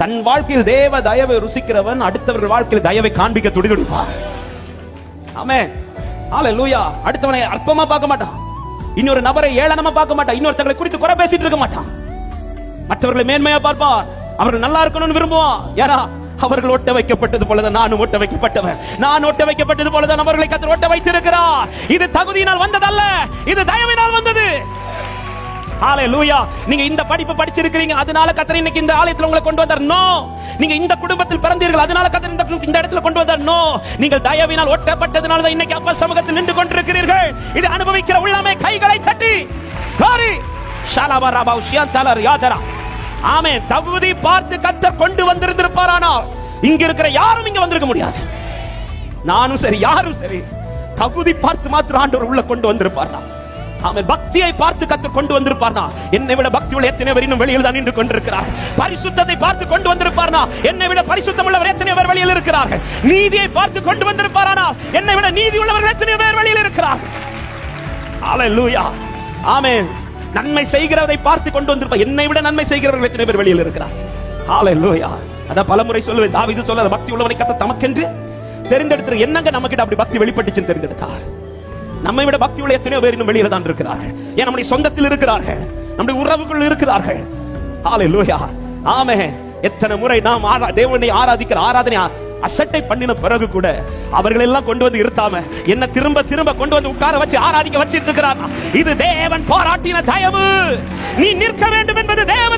தன் வாழ்க்கையில் தேவ தயவை ருசிக்கிறவன் அடுத்தவர்கள் வாழ்க்கையில் தயவை காண்பிக்க துடிதுடிப்பான். ஆமென், ஹல்லேலூயா. அடுத்தவனை அற்பமா பார்க்க மாட்டான், இன்னொரு நபரை ஏளனமா பார்க்க மாட்டான், இன்னொருத்தங்களை குறித்து குறை பேசிட்டு இருக்க மாட்டான், மற்றவர்களை மேன்மையா பார்ப்பான், அவர்கள் நல்லா இருக்கணும்னு விரும்புவான். யாரா? அவர்கள் ஒட்ட வைக்கப்பட்டது போலதான் நானும் ஒட்ட வைக்கப்பட்டவன், நான் ஒட்ட வைக்கப்பட்டது போலதான் அவர்களை கர்த்தர் ஒட்ட வைத்திருக்கிறார். இது தகுதியினால் வந்ததல்ல, இது தயவினால் வந்தது. ஹல்லேலூயா. நீங்க இந்த படிப்பு படிச்சிருக்கீங்க, அதனால கர்த்தர் இன்னைக்கு இந்த ஆலயத்தில் உங்களை கொண்டு வந்தார். நோ. நீங்க இந்த குடும்பத்தில் பிறந்தீர்கள், அதனால கர்த்தர் இந்த இடத்துல கொண்டு வந்தார். நோ. நீங்கள் தயவினால் ஒட்டப்பட்டதனால தான் இன்னைக்கு அப்பா சமூகத்தில் நின்று கொண்டிருக்கிறீர்கள். இது அனுபவிக்கிற உள்ளமே கைகளை தட்டி glory ஷாலாபா ராபா ஷியாந்தலர் யாதரா. ஆமென். தகுதி பார்த்து கர்த்தர் கொண்டு வந்திருப்பாரானால் இங்க இருக்கிற யாரும் இங்க வந்திருக்க முடியாது. நானும் சரி, யாரும் சரி, தகுதி பார்த்து மாத்திரம் ஆண்டவர் உள்ள கொண்டு வந்திருப்பார்னா. ஆமென். பக்தியை பார்த்து கர்த்தர் கொண்டு வந்திருப்பார்னா, என்னை விட பக்தி உள்ள எத்தனை பேர் இன்னும் வெளியில் தான் நின்று கொண்டிருக்கிறார்கள். பரிசுத்தத்தை பார்த்து கொண்டு வந்திருப்பார்னா, என்னை விட பரிசுத்தம் உள்ளவர் எத்தனை பேர் வெளியில் இருக்கிறார்கள். நீதியை பார்த்து கொண்டு வந்திருப்பாரானா, என்னை விட நீதி உள்ளவர்கள் எத்தனை பேர் வெளியில் இருக்கிறார்கள். ஹல்லேலூயா. ஆமென். நன்மை செய்கிறதை பார்த்து கொண்டு வந்திருப்பார், என்னை விட நன்மை செய்கிறவர்கள் எத்தனை பேர் வெளியில் இருக்கிறார். ஹல்லேலூயா. அத பலமுறை சொல்லுவேன், தாவீது சொல்றார், பக்தி உள்ளவனை கர்த்தர் தமக்கென்று தெரிந்தெடுத்து. என்னங்க நமக்கிட்ட அப்படி பக்தி வெளிப்பட்டுச்சுன்னு தெரிந்தெடுத்தார். நம்மை விட பக்தி உள்ள எத்தனையோ பேர் இன்னும் வெளியில தான் இருக்கிறார்கள். ஏன்? நம்முடைய சொந்தத்தில் இருக்கிறார்கள், நம்முடைய உறவுகள் இருக்கிறார்கள். ஹல்லேலூயா. ஆமென். எத்தனை முறை நாம் தேவனை ஆராதிக்கிற ஆராதனை அசட்டை பண்ணின பிறகு கூட அவர்கள் எல்லாம் கொண்டு வந்து இருத்தாம என்ன திரும்ப திரும்ப கொண்டு வந்து உட்கார வச்சு ஆராதிக்க வச்சிட்டு இருக்கிறார். இது தேவன் பாராட்டின தயவு. நீ நிற்க வேண்டும் என்பது தேவ